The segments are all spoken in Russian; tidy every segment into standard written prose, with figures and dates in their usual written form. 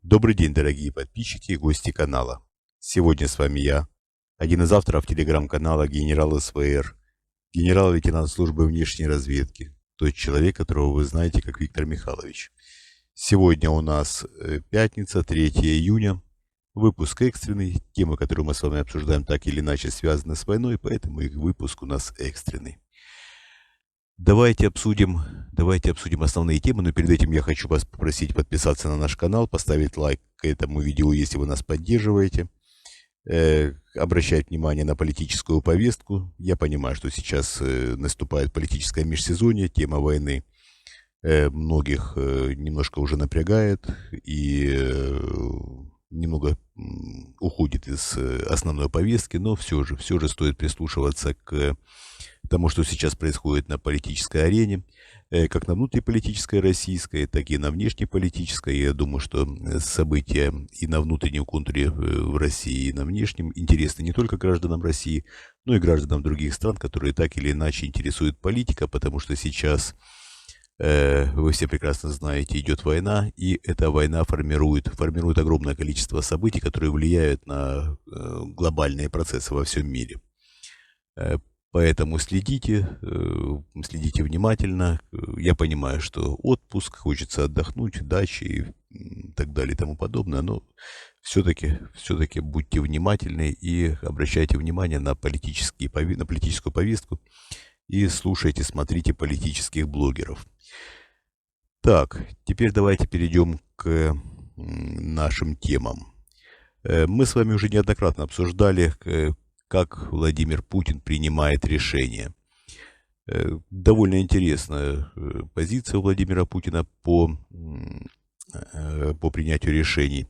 Добрый день, дорогие подписчики и гости канала. Сегодня с вами я, один из авторов телеграм-канала генерал СВР, генерал-лейтенант службы внешней разведки, тот человек, которого вы знаете как Виктор Михайлович. Сегодня у нас пятница, 3 июня, выпуск экстренный. Темы, которые мы с вами обсуждаем, так или иначе связаны с войной, поэтому их выпуск у нас экстренный. Давайте обсудим основные темы, но перед этим я хочу вас попросить подписаться на наш канал, поставить лайк к этому видео, если вы нас поддерживаете, обращать внимание на политическую повестку. Я понимаю, что сейчас наступает политическое межсезонье, тема войны многих немножко уже напрягает и немного уходит из основной повестки, но все же стоит прислушиваться к тому, что сейчас происходит на политической арене, как на внутриполитической российской, так и на внешнеполитической. Я думаю, что события и на внутреннем контуре в России, и на внешнем интересны не только гражданам России, но и гражданам других стран, которые так или иначе интересует политика, потому что сейчас, вы все прекрасно знаете, идет война, и эта война формирует огромное количество событий, которые влияют на глобальные процессы во всем мире. Поэтому следите внимательно. Я понимаю, что отпуск, хочется отдохнуть, дачи и так далее и тому подобное, но все-таки будьте внимательны и обращайте внимание на политическую повестку и слушайте, смотрите политических блогеров. Так, теперь давайте перейдем к нашим темам. Мы с вами уже неоднократно обсуждали, как Владимир Путин принимает решения. Довольно интересная позиция Владимира Путина по принятию решений.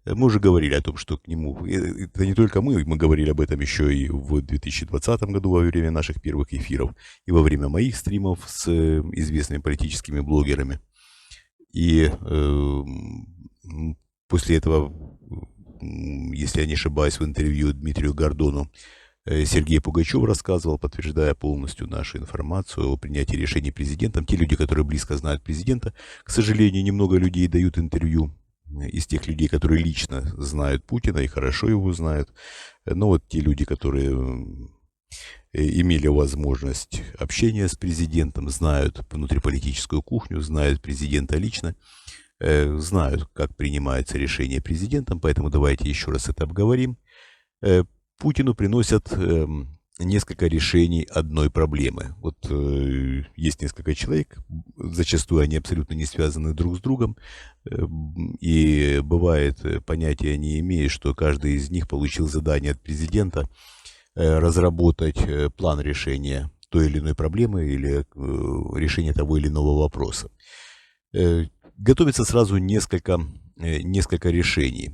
Мы уже говорили о том, что к нему, это не только мы говорили об этом еще и в 2020 году во время наших первых эфиров, и во время моих стримов с известными политическими блогерами. И после этого, если я не ошибаюсь, в интервью Дмитрию Гордону Сергей Пугачев рассказывал, подтверждая полностью нашу информацию о принятии решений президентом. Те люди, которые близко знают президента, к сожалению, немного людей дают интервью из тех людей, которые лично знают Путина и хорошо его знают. Но вот те люди, которые имели возможность общения с президентом, знают внутриполитическую кухню, знают президента лично, знают, как принимается решение президентом, поэтому давайте еще раз это обговорим. Путину приносят несколько решений одной проблемы. Вот есть несколько человек, зачастую они абсолютно не связаны друг с другом, и бывает, понятия не имея, что каждый из них получил задание от президента разработать план решения той или иной проблемы или решения того или иного вопроса. Готовится сразу несколько решений.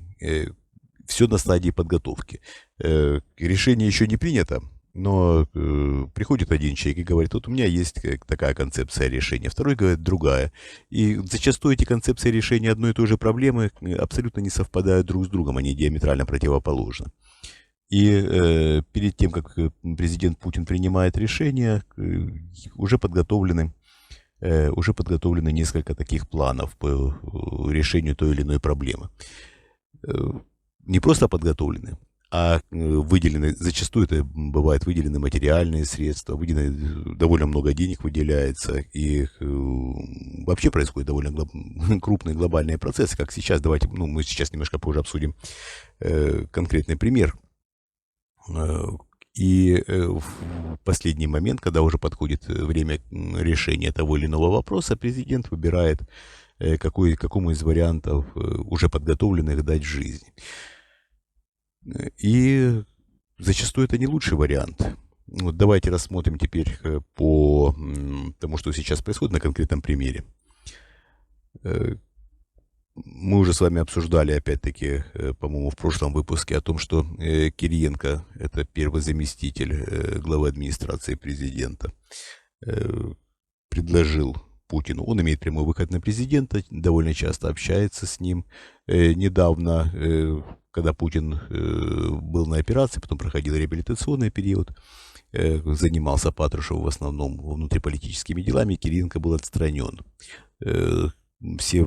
Все на стадии подготовки. Решение еще не принято, но приходит один человек и говорит: вот у меня есть такая концепция решения, второй говорит другая. И зачастую эти концепции решения одной и той же проблемы абсолютно не совпадают друг с другом, они диаметрально противоположны. И перед тем, как президент Путин принимает решение, уже подготовлены несколько таких планов по решению той или иной проблемы. Не просто подготовлены, а выделены, зачастую это бывает выделены материальные средства, довольно много денег выделяется, и вообще происходят довольно крупные глобальные процессы, как сейчас. Мы сейчас немножко позже обсудим конкретный пример. И в последний момент, когда уже подходит время решения того или иного вопроса, президент выбирает, какому из вариантов уже подготовленных дать жизнь. И зачастую это не лучший вариант. Вот давайте рассмотрим теперь по тому, что сейчас происходит на конкретном примере. Мы уже с вами обсуждали, опять-таки, по-моему, в прошлом выпуске о том, что Кириенко, это первый заместитель главы администрации президента, предложил Путину. Он имеет прямой выход на президента, довольно часто общается с ним. Недавно, когда Путин был на операции, потом проходил реабилитационный период, занимался Патрушев в основном внутриполитическими делами, Кириенко был отстранен. все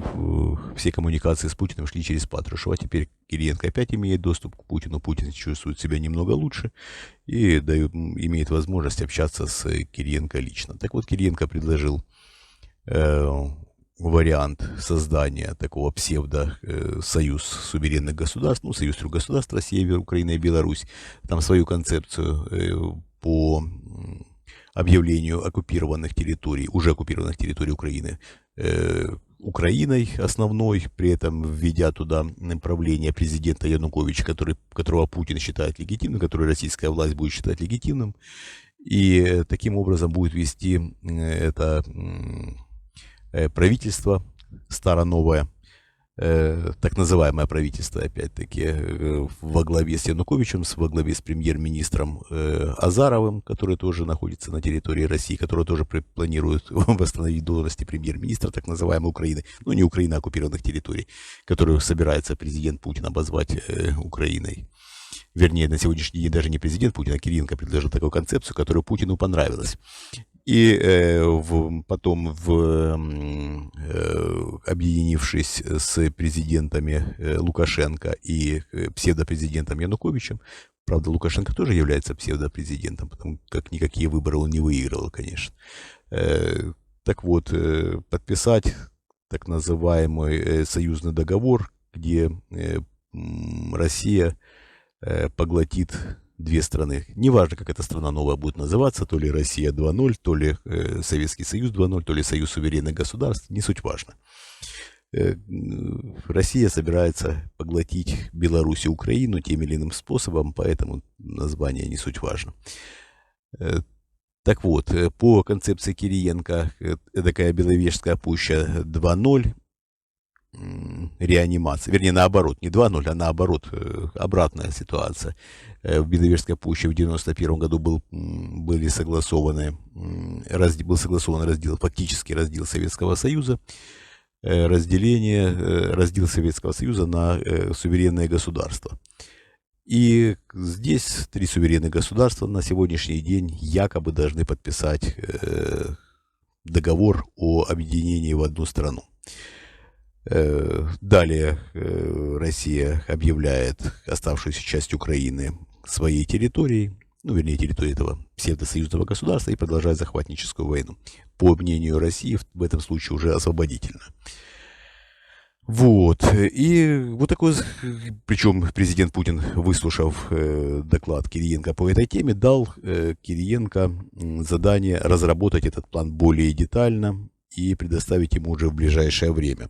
коммуникации с Путиным шли через Патрушева. А теперь Кириенко опять имеет доступ к Путину. Путин чувствует себя немного лучше и имеет возможность общаться с Кириенко лично. Так вот, Кириенко предложил вариант создания такого псевдо-союз суверенных государств, ну, союз трех государств, Россия, Украина и Беларусь, там свою концепцию по объявлению оккупированных территорий, уже оккупированных территорий Украины, Украиной основной, при этом введя туда правление президента Януковича, которого Путин считает легитимным, который российская власть будет считать легитимным, и таким образом будет вести это правительство старо-новое, так называемое правительство, опять-таки, во главе с Януковичем, во главе с премьер-министром Азаровым, который тоже находится на территории России, который тоже планирует восстановить должности премьер-министра так называемой Украины, ну не Украины, а оккупированных территорий, которую собирается президент Путин обозвать Украиной. Вернее, на сегодняшний день даже не президент Путин, а Кириенко предложил такую концепцию, которая Путину понравилась. И потом, объединившись с президентами Лукашенко и псевдопрезидентом Януковичем, правда, Лукашенко тоже является псевдопрезидентом, потому как никакие выборы он не выиграл, конечно. Так вот, подписать так называемый союзный договор, где Россия поглотит две страны. Неважно, как эта страна новая будет называться, то ли Россия 2.0, то ли Советский Союз 2.0, то ли Союз суверенных государств, не суть важно. Россия собирается поглотить Беларусь и Украину тем или иным способом, поэтому название не суть важно. Так вот, по концепции Кириенко, такая Беловежская пуща 2.0, реанимация, вернее, наоборот, не 2.0, а наоборот, обратная ситуация. В Беловежской пуще в 1991 году был согласован раздел, фактически раздел Советского Союза, раздел Советского Союза на суверенные государства. И здесь три суверенных государства на сегодняшний день якобы должны подписать договор о объединении в одну страну. Далее Россия объявляет оставшуюся часть Украины своей территорией, ну, вернее, территорией этого псевдосоюзного государства, и продолжает захватническую войну. По мнению России, в этом случае уже освободительно. Вот. И вот такой, причем президент Путин, выслушав доклад Кириенко по этой теме, дал Кириенко задание разработать этот план более детально и предоставить ему уже в ближайшее время.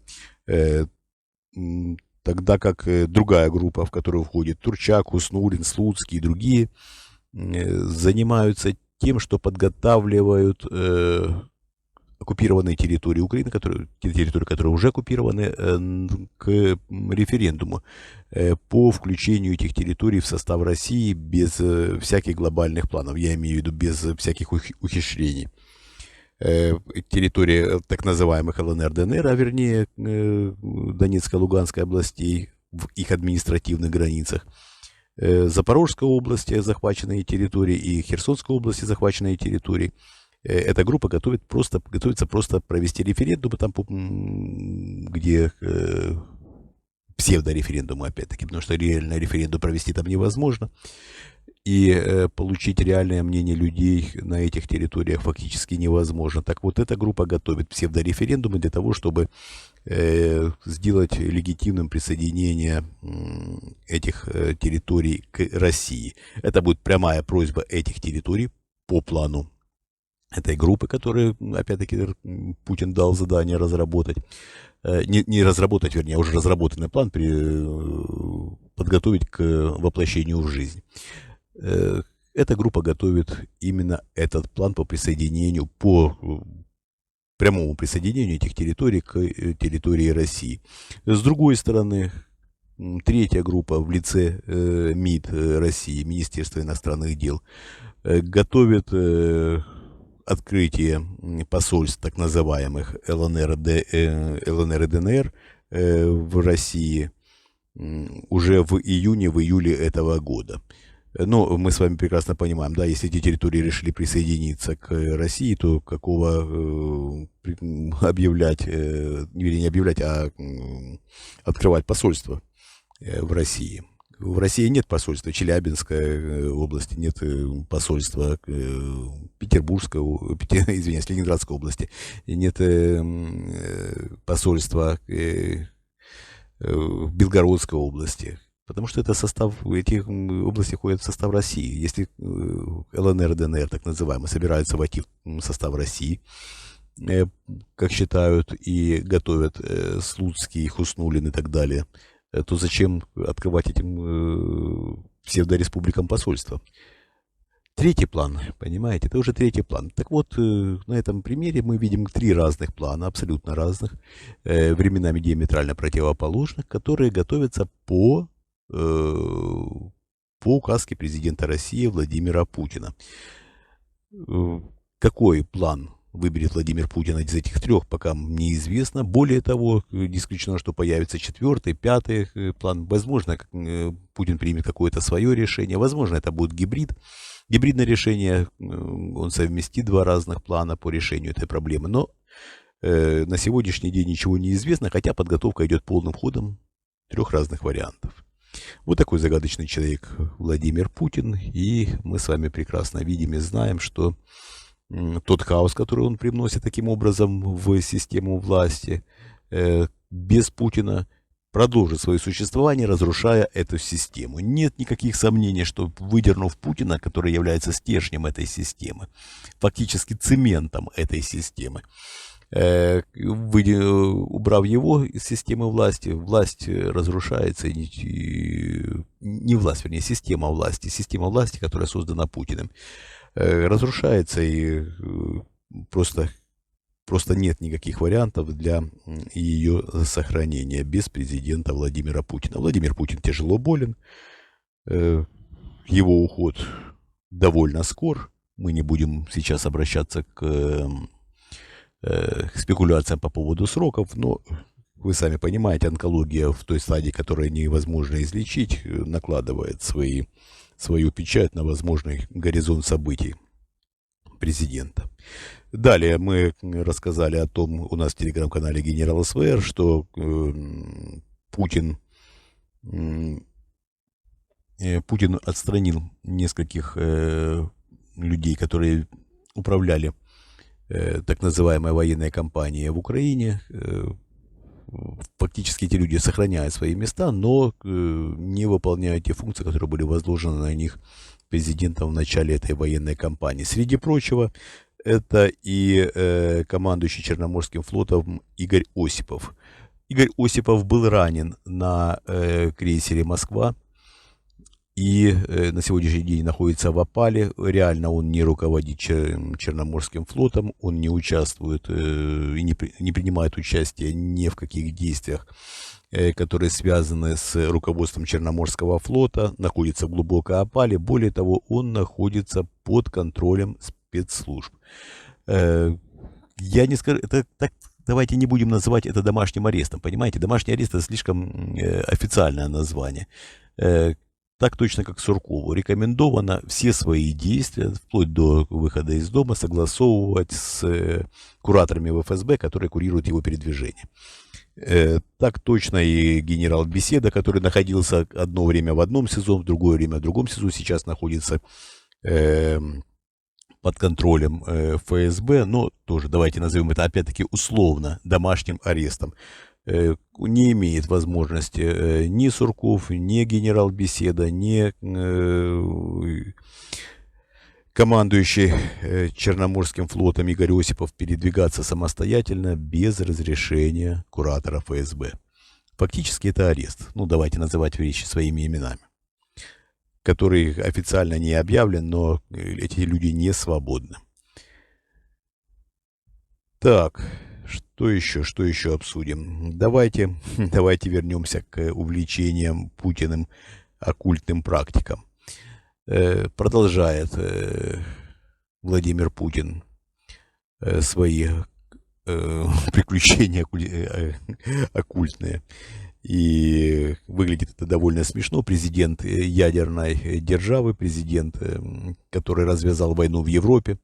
Тогда как другая группа, в которую входит Турчак, Уснулин, Слуцкий и другие, занимаются тем, что подготавливают оккупированные территории Украины, территории, которые уже оккупированы, к референдуму по включению этих территорий в состав России без всяких глобальных планов. Я имею в виду без всяких ухищрений. Территории так называемых ЛНР, ДНР, а вернее Донецкой, Луганской областей в их административных границах, Запорожской области захваченные территории и Херсонской области захваченные территории. Эта группа готовится просто провести референдум, там, где псевдореферендумы, опять-таки, потому что реально референдум провести там невозможно. И получить реальное мнение людей на этих территориях фактически невозможно. Так вот, эта группа готовит псевдореферендумы для того, чтобы сделать легитимным присоединение этих территорий к России. Это будет прямая просьба этих территорий по плану этой группы, которую, опять-таки, Путин дал задание разработать. Не разработать, вернее, а уже разработанный план подготовить к воплощению в жизнь. Эта группа готовит именно этот план по присоединению, по прямому присоединению этих территорий к территории России. С другой стороны, третья группа в лице МИД России, Министерства иностранных дел, готовит открытие посольств так называемых ЛНР и ДНР в России уже в июне, в июле этого года. Но мы с вами прекрасно понимаем, да, если эти территории решили присоединиться к России, то какого объявлять, вернее, не объявлять, а открывать посольство в России. В России нет посольства Челябинской области, нет посольства Петербургской, извиняюсь, Ленинградской области, нет посольства в Белгородской области. Потому что это состав, эти области входят в состав России. Если ЛНР, ДНР, так называемые, собираются войти в состав России, как считают и готовят Слуцкий, Хуснуллин и так далее, то зачем открывать этим псевдореспубликам посольства? Третий план, понимаете, это уже третий план. Так вот, на этом примере мы видим три разных плана, абсолютно разных, временами диаметрально противоположных, которые готовятся по указке президента России Владимира Путина. Какой план выберет Владимир Путин из этих трех, пока неизвестно. Более того, не исключено, что появится четвертый, пятый план. Возможно, Путин примет какое-то свое решение. Возможно, это будет гибрид. Гибридное решение, он совместит два разных плана по решению этой проблемы. Но на сегодняшний день ничего не известно, хотя подготовка идет полным ходом трех разных вариантов. Вот такой загадочный человек Владимир Путин. И мы с вами прекрасно видим и знаем, что тот хаос, который он привносит таким образом в систему власти, без Путина продолжит свое существование, разрушая эту систему. Нет никаких сомнений, что выдернув Путина, который является стержнем этой системы, фактически цементом этой системы, убрав его из системы власти, власть разрушается, не власть, вернее, система власти, которая создана Путиным, разрушается, и просто нет никаких вариантов для ее сохранения без президента Владимира Путина. Владимир Путин тяжело болен, его уход довольно скор. Мы не будем сейчас обращаться к спекуляциям по поводу сроков, но вы сами понимаете, онкология в той стадии, которую невозможно излечить, накладывает свою печать на возможный горизонт событий президента. Далее мы рассказали о том, у нас в телеграм-канале Генерал СВР, что Путин отстранил нескольких людей, которые управляли так называемой военной кампанией в Украине. Фактически эти люди сохраняют свои места, но не выполняют те функции, которые были возложены на них президентом в начале этой военной кампании. Среди прочего, это и командующий Черноморским флотом Игорь Осипов. Игорь Осипов был ранен на крейсере «Москва» и на сегодняшний день находится в опале. Реально он не руководит Черноморским флотом, он не участвует и не принимает участие ни в каких действиях, которые связаны с руководством Черноморского флота, находится в глубокой опале. Более того, он находится под контролем спецслужб. Я не скажу, это так. Давайте не будем называть это домашним арестом. Понимаете, домашний арест — это слишком официальное название. Так точно, как Суркову, рекомендовано все свои действия, вплоть до выхода из дома, согласовывать с кураторами ФСБ, которые курируют его передвижение. Так точно и генерал Беседа, который находился одно время в одном СИЗО, в другое время в другом СИЗО, сейчас находится под контролем ФСБ, но тоже давайте назовем это опять-таки условно домашним арестом. Не имеет возможности ни Сурков, ни генерал Беседа, ни командующий Черноморским флотом Игорь Осипов передвигаться самостоятельно без разрешения куратора ФСБ. Фактически это арест. Ну, давайте называть вещи своими именами, который официально не объявлен, но эти люди не свободны. Так, что еще обсудим? Давайте вернемся к увлечениям Путиным оккультным практикам. Продолжает Владимир Путин свои приключения оккультные. И выглядит это довольно смешно. Президент ядерной державы, президент, который развязал войну в Европе,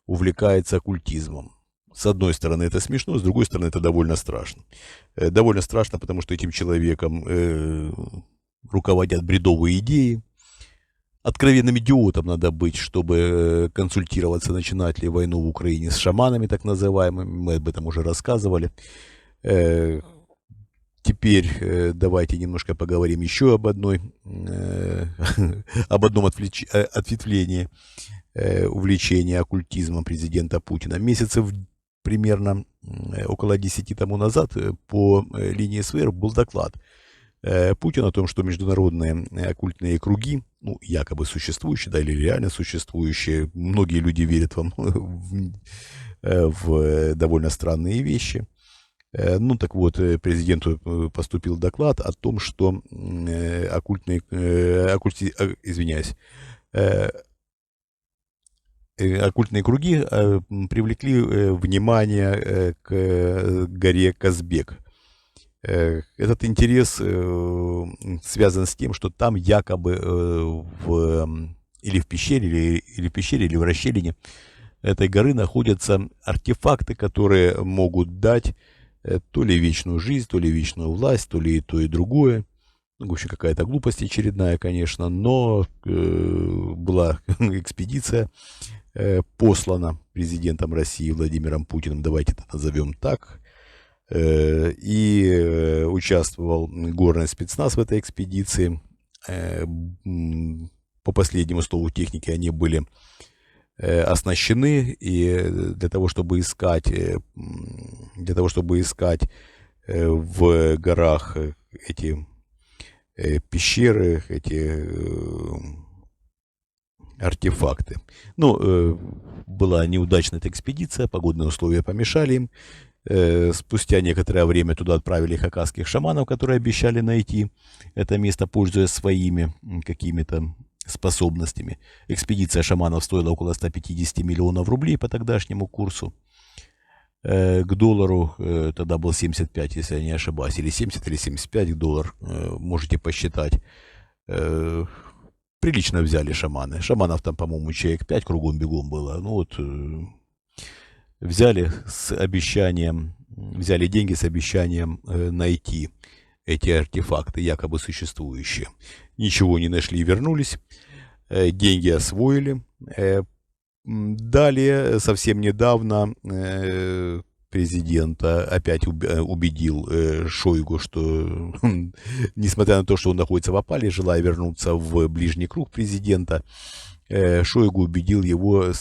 увлекается оккультизмом. С одной стороны это смешно, с другой стороны это довольно страшно. Довольно страшно, потому что этим человеком руководят бредовые идеи. Откровенным идиотом надо быть, чтобы консультироваться, начинать ли войну в Украине с шаманами так называемыми. Мы об этом уже рассказывали. Теперь давайте немножко поговорим еще об одном ответвлении увлечения оккультизмом президента Путина. Месяцев примерно около 10 тому назад по линии СВР был доклад Путина о том, что международные оккультные круги, ну, якобы существующие, да, или реально существующие, многие люди верят в довольно странные вещи. Ну, так вот, президенту поступил доклад о том, что оккультные круги привлекли внимание к горе Казбек. Этот интерес связан с тем, что там якобы или в пещере, или в расщелине этой горы находятся артефакты, которые могут дать то ли вечную жизнь, то ли вечную власть, то ли и то, и другое. Ну, в общем, какая-то глупость очередная, конечно, но была экспедиция послана президентом России Владимиром Путиным, давайте это назовем так, и участвовал горный спецназ в этой экспедиции. По последнему слову техники они были оснащены, и для того, чтобы искать в горах эти пещеры, эти артефакты. Ну, была неудачная эта экспедиция, погодные условия помешали им. Спустя некоторое время туда отправили хакасских шаманов, которые обещали найти это место, пользуясь своими какими-то способностями. Экспедиция шаманов стоила около 150 миллионов рублей по тогдашнему курсу. К доллару тогда был 75, если я не ошибаюсь, или 70, или 75 долларов, можете посчитать. Прилично взяли шаманы. Шаманов там, по-моему, человек 5 кругом-бегом было. Ну вот, взяли деньги с обещанием найти эти артефакты, якобы существующие. Ничего не нашли и вернулись. Деньги освоили. Далее, совсем недавно, президента опять убедил Шойгу, что, несмотря на то, что он находится в опале, желая вернуться в ближний круг президента, Шойгу убедил его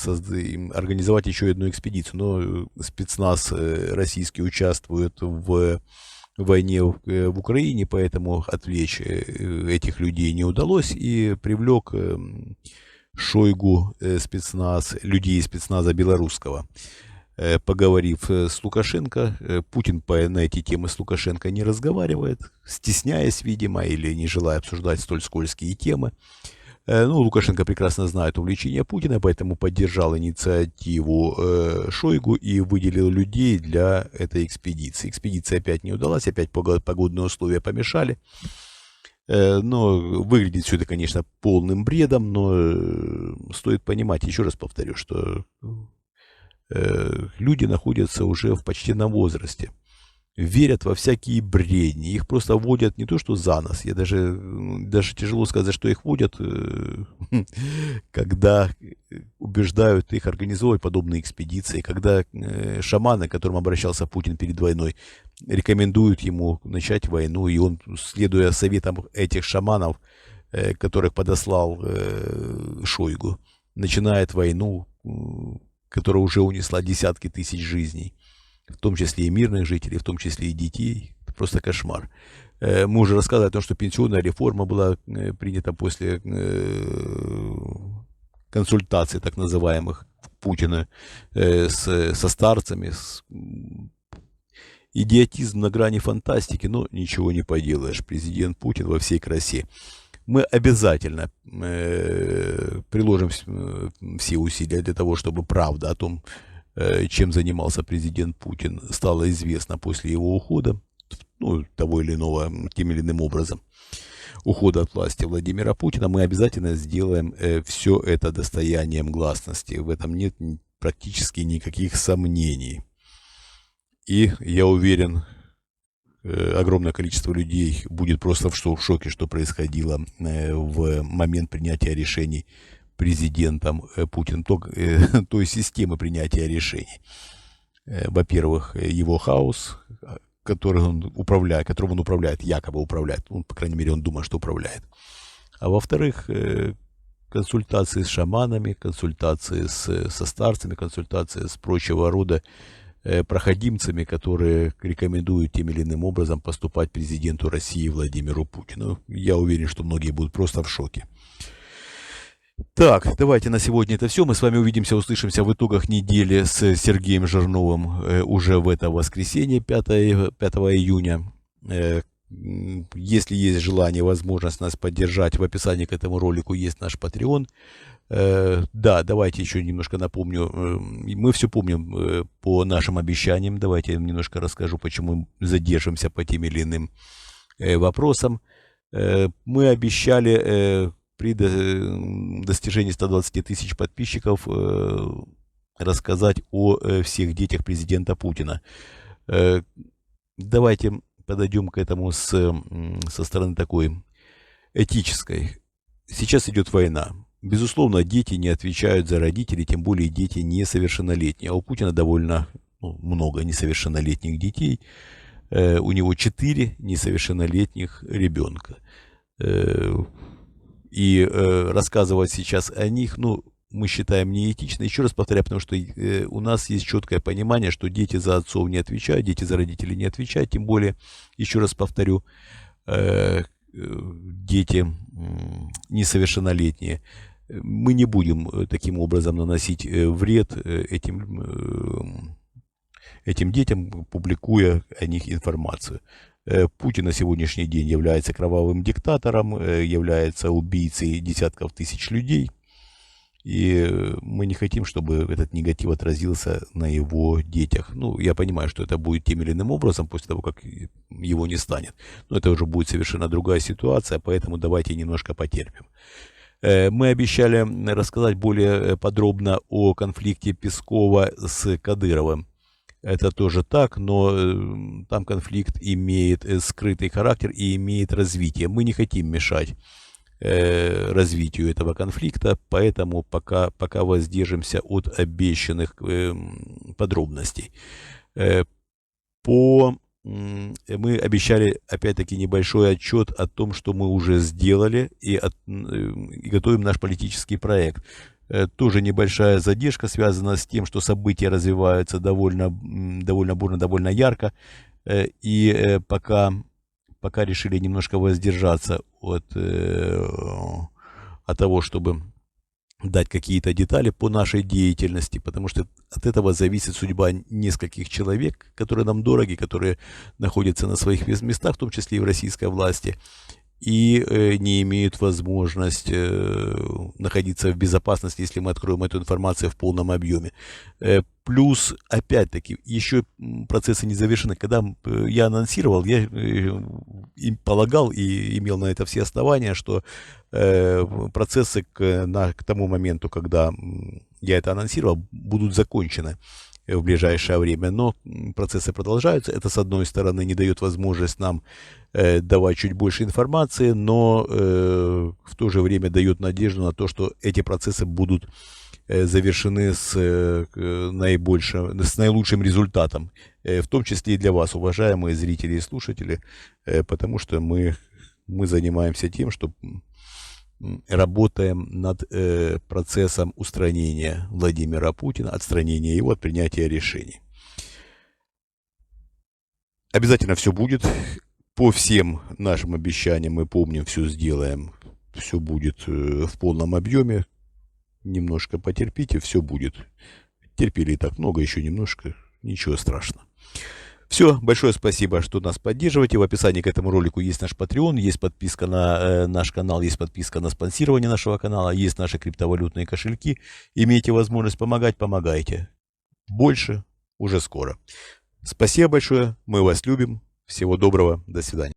организовать еще одну экспедицию. Но спецназ российский участвует в войне в Украине, поэтому отвлечь этих людей не удалось, и привлек Шойгу людей спецназа белорусского. Поговорив с Лукашенко, Путин на эти темы с Лукашенко не разговаривает, стесняясь, видимо, или не желая обсуждать столь скользкие темы. Ну, Лукашенко прекрасно знает увлечение Путина, поэтому поддержал инициативу Шойгу и выделил людей для этой экспедиции. Экспедиция опять не удалась, опять погодные условия помешали. Но выглядит все это, конечно, полным бредом, но стоит понимать, еще раз повторю, что люди находятся уже в почтенном возрасте, верят во всякие бредни, их просто водят не то что за нос, я даже тяжело сказать, за что их водят, когда убеждают их организовывать подобные экспедиции, когда шаманы, к которым обращался Путин перед войной, рекомендуют ему начать войну, и он, следуя советам этих шаманов, которых подослал Шойгу, начинает войну, которая уже унесла десятки тысяч жизней, в том числе и мирных жителей, в том числе и детей. Это просто кошмар. Мы уже рассказывали о том, что пенсионная реформа была принята после консультаций так называемых Путина со старцами. Идиотизм на грани фантастики, но ничего не поделаешь. Президент Путин во всей красе. Мы обязательно приложим все усилия для того, чтобы правда о том, чем занимался президент Путин, стало известно после его ухода. ну, того или иного, тем или иным образом, ухода от власти Владимира Путина, мы обязательно сделаем все это достоянием гласности. В этом нет практически никаких сомнений. И я уверен, огромное количество людей будет просто в шоке, что происходило в момент принятия решений президентом Путиным, той системы принятия решений. Во-первых, его хаос, которым он управляет, якобы управляет, по крайней мере, он думает, что управляет. А во-вторых, консультации с шаманами, консультации со старцами, консультации с прочего рода проходимцами, которые рекомендуют тем или иным образом поступать президенту России Владимиру Путину. Я уверен, что многие будут просто в шоке. Так, давайте на сегодня это все. Мы с вами увидимся, услышимся в итогах недели с Сергеем Жирновым уже в это воскресенье, 5 июня. Если есть желание, возможность нас поддержать, в описании к этому ролику есть наш Patreon. Да, давайте еще немножко напомню. Мы все помним по нашим обещаниям. Давайте я немножко расскажу, почему задержимся по тем или иным вопросам. Мы обещали при достижении 120 тысяч подписчиков рассказать о всех детях президента Путина. Давайте подойдем к этому со стороны такой этической. Сейчас идет война. Безусловно, дети не отвечают за родителей, тем более дети несовершеннолетние. А у Путина довольно много несовершеннолетних детей. У него 4 несовершеннолетних ребенка. И рассказывать сейчас о них, мы считаем неэтично. Еще раз повторяю, потому что у нас есть четкое понимание, что дети за отцов не отвечают, дети за родителей не отвечают. Тем более, еще раз повторю, дети несовершеннолетние. Мы не будем таким образом наносить вред этим детям, публикуя о них информацию. Путин на сегодняшний день является кровавым диктатором, является убийцей десятков тысяч людей. И мы не хотим, чтобы этот негатив отразился на его детях. Я понимаю, что это будет тем или иным образом после того, как его не станет. Но это уже будет совершенно другая ситуация, поэтому давайте немножко потерпим. Мы обещали рассказать более подробно о конфликте Пескова с Кадыровым. Это тоже так, но там конфликт имеет скрытый характер и имеет развитие. Мы не хотим мешать развитию этого конфликта, поэтому пока воздержимся от обещанных подробностей. Мы обещали, опять-таки, небольшой отчет о том, что мы уже сделали, и готовим наш политический проект. Тоже небольшая задержка связана с тем, что события развиваются довольно бурно, довольно ярко, и пока решили немножко воздержаться от того, чтобы дать какие-то детали по нашей деятельности, потому что от этого зависит судьба нескольких человек, которые нам дороги, которые находятся на своих местах, в том числе и в российской власти, и не имеют возможность находиться в безопасности, если мы откроем эту информацию в полном объеме. Плюс, опять-таки, еще процессы не завершены. Когда я анонсировал, я им полагал и имел на это все основания, что процессы к тому моменту, когда я это анонсировал, будут закончены в ближайшее время. Но процессы продолжаются. Это, с одной стороны, не дает возможность нам давать чуть больше информации, но в то же время дает надежду на то, что эти процессы будут завершены с наилучшим результатом, в том числе и для вас, уважаемые зрители и слушатели, потому что мы занимаемся тем, что работаем над процессом устранения Владимира Путина, отстранения его от принятия решений. Обязательно все будет. По всем нашим обещаниям мы помним, все сделаем, все будет в полном объеме. Немножко потерпите, все будет. Терпели и так много, еще немножко, ничего страшного. Все, большое спасибо, что нас поддерживаете. В описании к этому ролику есть наш Patreon, есть подписка на наш канал, есть подписка на спонсирование нашего канала, есть наши криптовалютные кошельки. Имеете возможность помогать, помогайте. Больше уже скоро. Спасибо большое, мы вас любим. Всего доброго, до свидания.